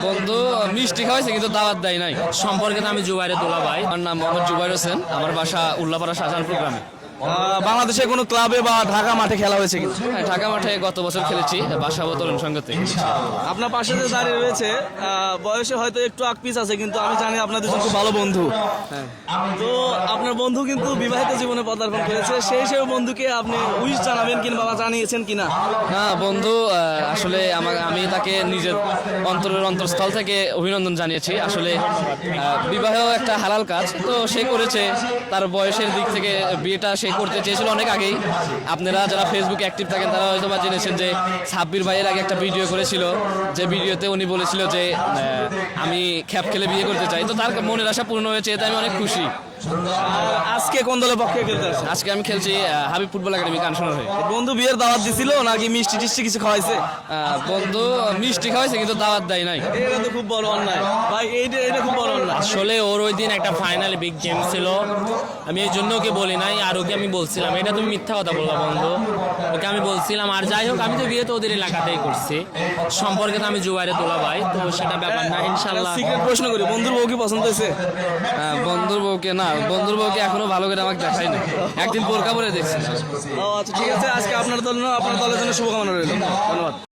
বন্ধু মিষ্টি খাওয়াইছে কিন্তু দাওয়াত দেয় নাই। সম্পর্কে তো আমি জুবাইরে দোলা ভাই। আমার নাম মোহাম্মদ জুবাইর হোসেন, আমার বাসা উল্লাপাড়া শাহজাহানপুর গ্রামে। বাংলাদেশে কোনো ক্লাবে বা ঢাকা মাঠে খেলা হয়েছে কিন্তু? হ্যাঁ, ঢাকা মাঠে গত বছর খেলেছি বাসা ও তরুণ সংঘতে। আপনার পাশে যে দাঁড়িয়ে রয়েছে বয়সে হয়তো একটু আকপিস আছে, কিন্তু আমি জানি আপনার দুজন খুব ভালো বন্ধু। তো আপনার বন্ধু কিন্তু বিবাহিত জীবনে পদার্পণ করেছে, সেই বন্ধুকে আপনি উইশ জানাবেন কিংবা জানিয়েছেন কিনা? হ্যাঁ বন্ধু, আসলে আমি তাকে নিজের অন্তরের অন্তঃস্থল থেকে অভিনন্দন জানিয়েছি। আসলে বিবাহ একটা হালাল কাজ, তো সে করেছে। তার বয়সের দিক থেকে বিয়েটা সে করতে চেয়েছিল অনেক আগেই। আপনারা যারা ফেসবুকে অ্যাক্টিভ থাকেন তারা হয়তো বা জেনেছেন যে সাব্বির ভাইয়ের আগে একটা ভিডিও করেছিল, যে ভিডিওতে উনি বলেছিল যে আমি খ্যাপ খেলে বিয়ে করতে চাই। তো তার মনের আশা পূর্ণ হয়েছে, এতে আমি অনেক খুশি। আজকে কোন দলের পক্ষে খেলতে আসছেন? আজকে আমি খেলছি হাবিব ফুটবল একাডেমি কানসোনার হয়ে। বন্ধু বিয়ের দাওয়াত দিছিল নাকি মিষ্টি টিষ্টি কিছু খাওয়াইছে? বন্ধু মিষ্টি খাওয়াইছে কিন্তু দাওয়াত দেয় নাই। এটা তো খুব বড় অন্যায় ভাই, এটা খুব বড় অন্যায়। আসলে ওর ওই দিন একটা ফাইনাল বিগ গেম ছিল, আমি এই জন্য ওকে বলি নাই। আর ওকে আমি বলছিলাম, এটা তুমি মিথ্যা কথা বললা বন্ধু, ওকে আমি বলছিলাম। আর যাই হোক, আমি তো বিয়ে তো ওদের এলাকাতেই করছি। সম্পর্কে তো আমি জুবাইরে দোলা ভাই, তো সেটা ব্যাপার না ইনশাল্লাহ। সিক্রেট প্রশ্ন করি, বন্ধুর বউ কি পছন্দ হয়েছে? বন্ধুর বউকে না, বন্ধুর বউকে এখনো ভালো করে আমাকে দেখাই না। একদিন বোরকা পরে দেখছি। ও আচ্ছা, ঠিক আছে। আজকে আপনার দলের জন্য শুভকামনা রইল। ধন্যবাদ।